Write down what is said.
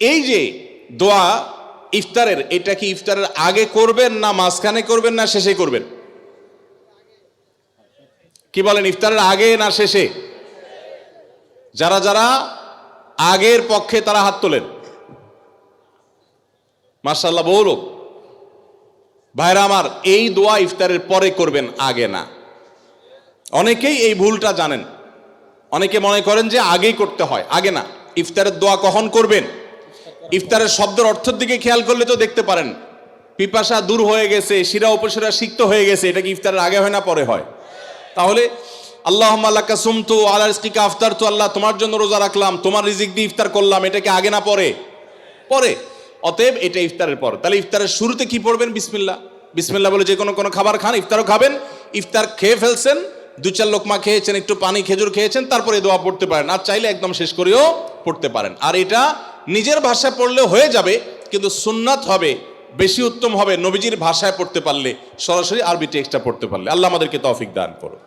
এই যে দোয়া ইফতারের, এটা কি ইফতারের আগে করবেন না মাঝখানে করবেন না শেষে করবেন? কি বলেন, ইফতারের আগে না শেষে? যারা যারা আগের পক্ষে তারা হাত তোলেন। মাশাআল্লাহ, বহু লোক। ভাইরা আমার, এই দোয়া ইফতারের পরে করবেন, আগে না। অনেকেই এই ভুলটা জানেন, অনেকে মনে করেন যে আগেই করতে হয়, আগে না। ইফতারের দোয়া কখন করবেন? ইফতারের শব্দের অর্থের দিকে খেয়াল করলে তো দেখতে পারেন পিপাসা দূর হয়ে গেছে, শিরা উপশিরা সিক্ত হয়ে গেছে, এটা কি ইফতারের আগে হয় না পরে হয়? তাহলে আল্লাহুম্মা লাকা সুমতু আলা রিজকিকা আফতারতু, আল্লাহ তোমার জন্য রোজা রাখলাম, তোমার রিজিক দিয়ে ইফতার করলাম, এটা কি আগে না পরে? পরে। অতএব এটা ইফতারের পর। তাহলে ইফতারের শুরুতে কি পড়বেন? বিসমিল্লাহ। বিসমিল্লাহ বলে যে কোনো খাবার খান, ইফতারও খাবেন। ইফতার খেয়ে ফেলছেন, 2-4 লোকমা খেয়েছেন, একটু পানি খেজুর খেয়েছেন, তারপরে দোয়া পড়তে পারেন। আর চাইলে একদম শেষ করেও পড়তে পারেন। আর এটা নিজের ভাষায় পড়লে হয়ে যাবে, কিন্তু সুন্নাত হবে, বেশি উত্তম হবে নবীজির ভাষায় পড়তে পারলে, সরাসরি আরবি টেক্সটটা পড়তে পারলে। আল্লাহ আমাদেরকে তৌফিক দান করুন।